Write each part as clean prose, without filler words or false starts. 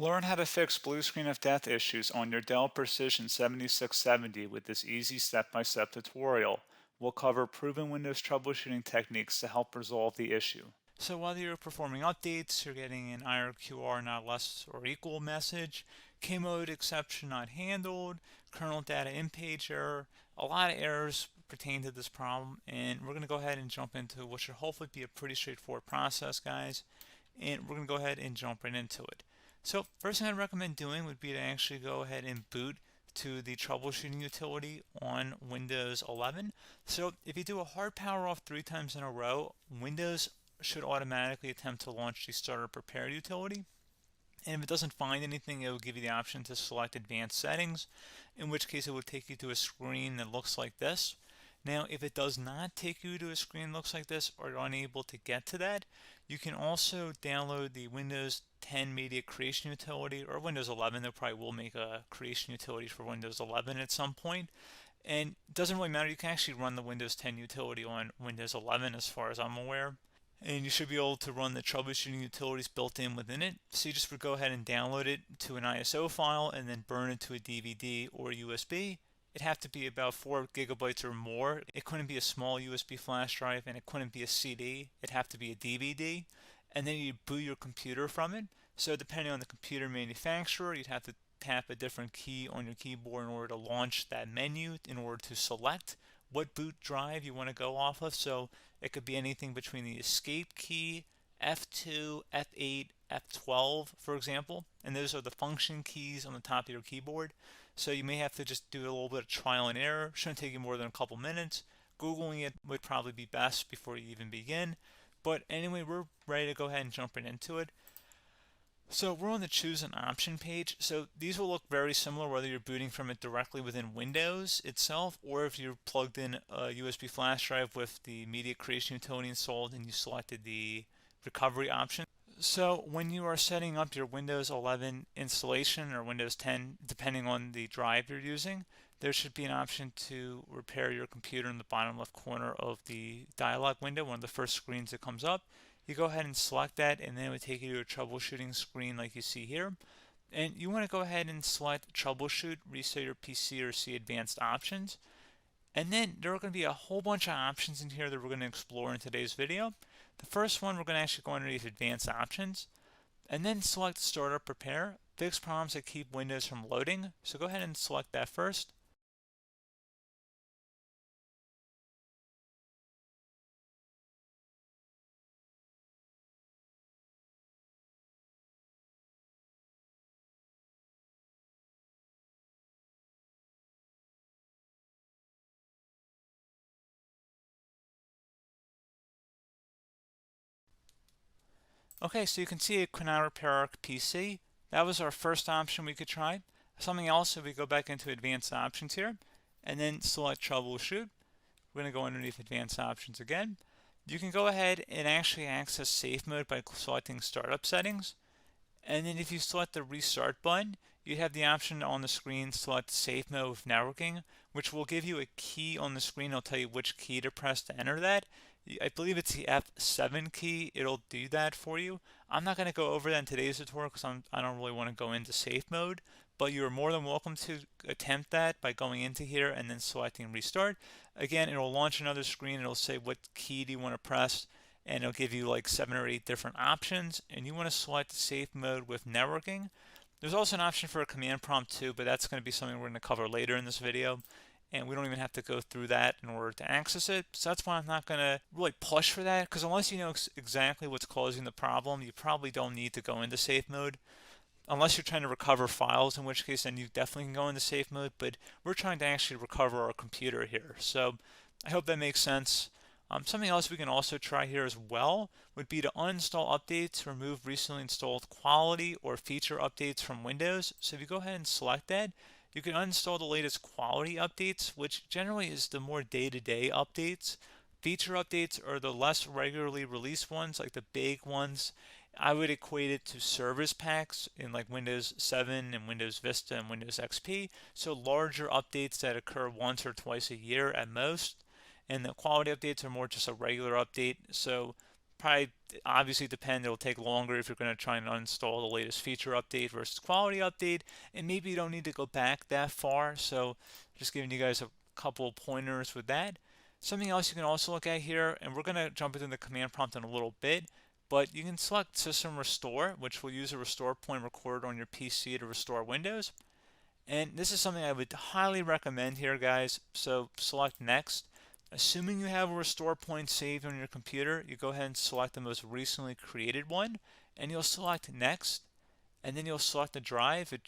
Learn how to fix blue screen of death issues on your Dell Precision 7670 with this easy step-by-step tutorial. We'll cover proven Windows troubleshooting techniques to help resolve the issue. So whether you're performing updates, you're getting an IRQR not less or equal message, K-mode exception not handled, kernel data in-page error, a lot of errors pertain to this problem, and we're going to go ahead and jump into what should hopefully be a pretty straightforward process, guys, and we're going to go ahead and jump right into it. So first thing I'd recommend doing would be to actually go ahead and boot to the troubleshooting utility on Windows 11. So if you do a hard power off 3 times in a row, Windows should automatically attempt to launch the starter prepare utility. And if it doesn't find anything, it will give you the option to select advanced settings, in which case it will take you to a screen that looks like this. Now, if it does not take you to a screen that looks like this, or you're unable to get to that, you can also download the Windows 10 Media Creation Utility, or Windows 11. They probably will make a creation utility for Windows 11 at some point. And it doesn't really matter, you can actually run the Windows 10 utility on Windows 11 as far as I'm aware. And you should be able to run the troubleshooting utilities built in within it. So you just would go ahead and download it to an ISO file and then burn it to a DVD or USB. It'd have to be about 4 gigabytes or more. It couldn't be a small USB flash drive, and it couldn't be a CD. It'd have to be a DVD. And then you'd boot your computer from it. So depending on the computer manufacturer, you'd have to tap a different key on your keyboard in order to launch that menu, in order to select what boot drive you want to go off of. So it could be anything between the escape key, F2, F8, F12, for example, and those are the function keys on the top of your keyboard. So you may have to just do a little bit of trial and error. Shouldn't take you more than a couple minutes. Googling it would probably be best before you even begin. But anyway, we're ready to go ahead and jump right into it. So we're on the choose an option page. So these will look very similar whether you're booting from it directly within Windows itself, or if you're plugged in a USB flash drive with the media creation utility installed and you selected the recovery option. So when you are setting up your Windows 11 installation or Windows 10, depending on the drive you're using, there should be an option to repair your computer in the bottom left corner of the dialog window, one of the first screens that comes up. You go ahead and select that, and then it would take you to a troubleshooting screen like you see here. And you want to go ahead and select troubleshoot, reset your PC, or see advanced options. And then there are going to be a whole bunch of options in here that we're going to explore in today's video. The first one, we're going to actually go underneath advanced options and then select startup prepare, fix problems that keep Windows from loading. So go ahead and select that first. Okay, so you can see it could not repair our PC. That was our first option we could try. Something else, if we go back into advanced options here and then select troubleshoot, we're going to go underneath advanced options again. You can go ahead and actually access safe mode by selecting startup settings. And then if you select the restart button, you have the option on the screen select safe mode with networking, which will give you a key on the screen. It'll tell you which key to press to enter that. I believe it's the F7 key. It'll do that for you. I'm not going to go over that in today's tutorial because I don't really want to go into safe mode, but you're more than welcome to attempt that by going into here and then selecting restart. Again, it'll launch another screen. It'll say what key do you want to press, and it'll give you like 7 or 8 different options, and you want to select safe mode with networking. There's also an option for a command prompt too, but that's going to be something we're going to cover later in this video, and we don't even have to go through that in order to access it. So that's why I'm not going to really push for that, because unless you know exactly what's causing the problem, you probably don't need to go into safe mode. Unless you're trying to recover files, in which case then you definitely can go into safe mode, but we're trying to actually recover our computer here. So I hope that makes sense. Something else we can also try here as well would be to uninstall updates, remove recently installed quality or feature updates from Windows. So if you go ahead and select that, you can uninstall the latest quality updates, which generally is the more day-to-day updates. Feature updates are the less regularly released ones, like the big ones. I would equate it to service packs in like Windows 7 and Windows Vista and Windows XP. So larger updates that occur once or twice a year at most. And the quality updates are more just a regular update. So probably obviously depend. It'll take longer if you're going to try and uninstall the latest feature update versus quality update, and maybe you don't need to go back that far. So just giving you guys a couple of pointers with that. Something else you can also look at here, and we're going to jump into the command prompt in a little bit, but you can select System Restore, which will use a restore point recorded on your PC to restore Windows. And this is something I would highly recommend here, guys. So select Next. Assuming you have a restore point saved on your computer, you go ahead and select the most recently created one, and you'll select Next, and then you'll select the drive. You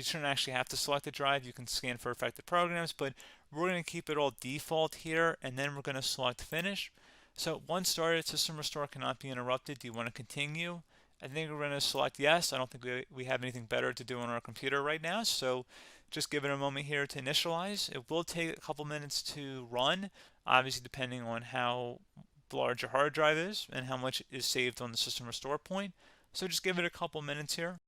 shouldn't actually have to select the drive. You can scan for affected programs, but we're going to keep it all default here, and then we're going to select Finish. So once started, System Restore cannot be interrupted. Do you want to continue? I think we're going to select yes. I don't think we have anything better to do on our computer right now, so just give it a moment here to initialize. It will take a couple minutes to run, obviously depending on how large your hard drive is and how much is saved on the System Restore point. So just give it a couple minutes here.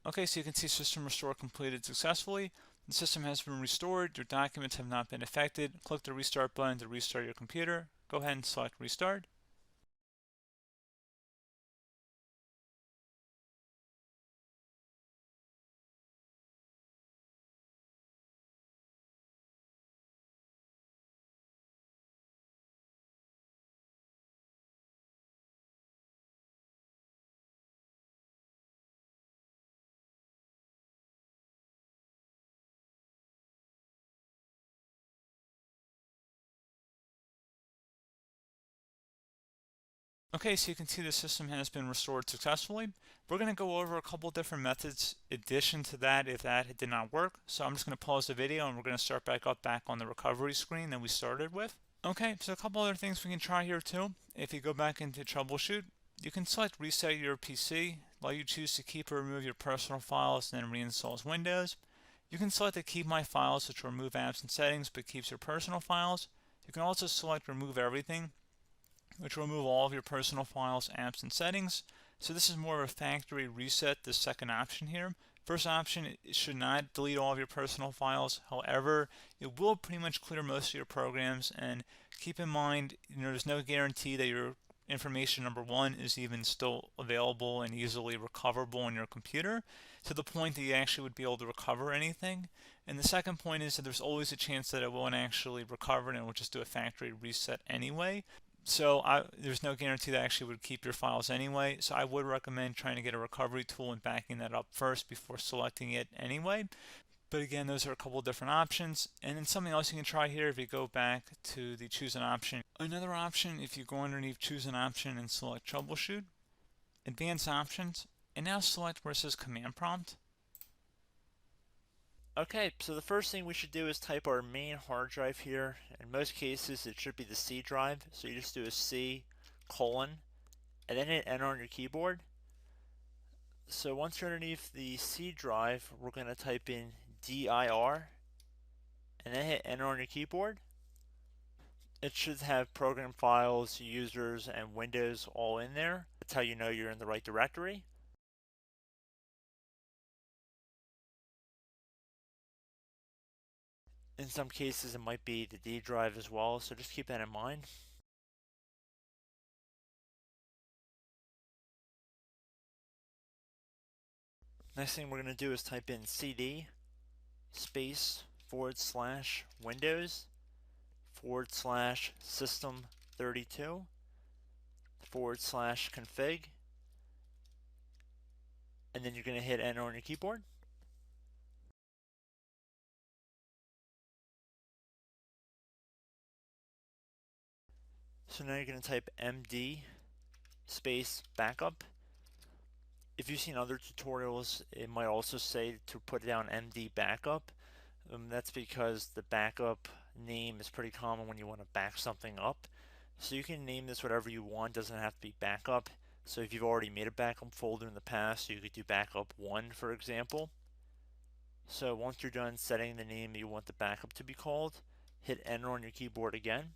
Okay, so you can see System Restore completed successfully. The system has been restored. Your documents have not been affected. Click the Restart button to restart your computer. Go ahead and select Restart. Okay, so you can see the system has been restored successfully. We're going to go over a couple different methods in addition to that if that did not work. So I'm just going to pause the video and we're going to start back on the recovery screen that we started with. Okay, so a couple other things we can try here too. If you go back into troubleshoot, you can select reset your PC, while you choose to keep or remove your personal files and then reinstalls Windows. You can select to keep my files, which will remove apps and settings but keeps your personal files. You can also select remove everything, which will remove all of your personal files, apps, and settings. So this is more of a factory reset, the second option here. First option, it should not delete all of your personal files. However, it will pretty much clear most of your programs. And keep in mind, there's no guarantee that your information, number one, is even still available and easily recoverable on your computer to the point that you actually would be able to recover anything. And the second point is that there's always a chance that it won't actually recover and it will just do a factory reset anyway. So there's no guarantee that actually would keep your files anyway. So I would recommend trying to get a recovery tool and backing that up first before selecting it anyway. But again, those are a couple of different options. And then something else you can try here if you go back to the choose an option. Another option, if you go underneath choose an option and select troubleshoot, advanced options, and now select where it says command prompt. Okay, so the first thing we should do is type our main hard drive here. In most cases, it should be the C drive. So you just do a C colon and then hit enter on your keyboard. So once you're underneath the C drive, we're going to type in dir and then hit enter on your keyboard. It should have program files, users, and Windows all in there. That's how you know you're in the right directory. In some cases, it might be the D drive as well, so just keep that in mind. Next thing we're going to do is type in cd space / Windows / system 32 / config, and then you're going to hit enter on your keyboard. So now you're going to type MD space backup. If you've seen other tutorials, it might also say to put down MD backup. That's because the backup name is pretty common when you want to back something up. So you can name this whatever you want, doesn't have to be backup. So if you've already made a backup folder in the past, you could do backup 1, for example. So once you're done setting the name you want the backup to be called, hit enter on your keyboard again.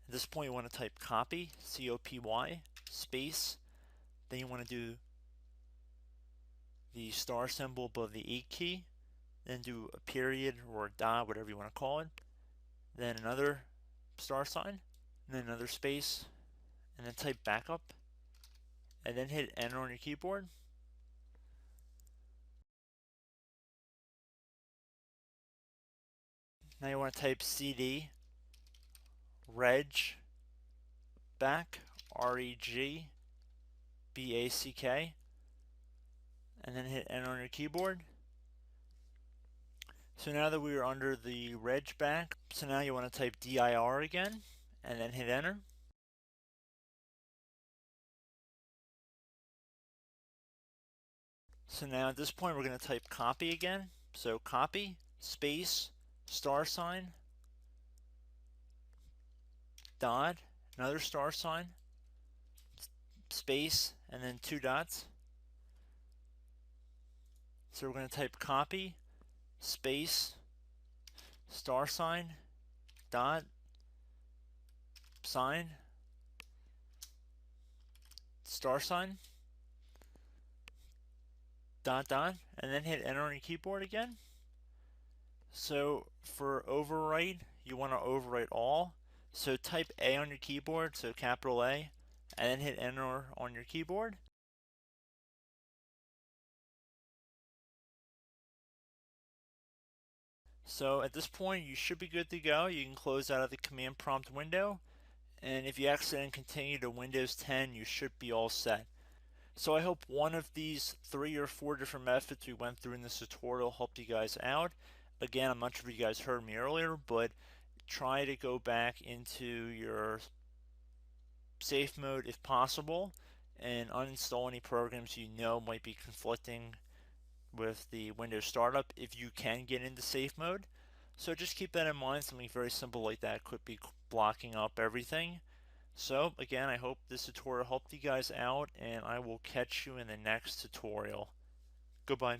At this point you want to type copy, C-O-P-Y, space, then you want to do the star symbol above the 8 key, then do a period or a dot, whatever you want to call it, then another star sign, and then another space, and then type backup, and then hit enter on your keyboard. Now you want to type CD reg back, R-E-G-B-A-C-K, and then hit enter on your keyboard. So now that we are under the reg back, so now you want to type dir again, and then hit enter. So now at this point we're going to type copy again. So copy, space, star sign, dot, another star sign, space, and then 2 dots. So we're going to type copy, space, star sign, dot, sign, star sign, dot, dot, and then hit enter on your keyboard again. So for overwrite, you want to overwrite all. So type A on your keyboard, so capital A, and then hit enter on your keyboard. So at this point you should be good to go. You can close out of the command prompt window, and if you accidentally continue to Windows 10 you should be all set. So I hope one of these 3 or 4 different methods we went through in this tutorial helped you guys out. Again, I'm not sure if you guys heard me earlier, but try to go back into your safe mode if possible and uninstall any programs you know might be conflicting with the Windows startup if you can get into safe mode. So just keep that in mind. Something very simple like that could be blocking up everything. So again, I hope this tutorial helped you guys out, and I will catch you in the next tutorial. Goodbye.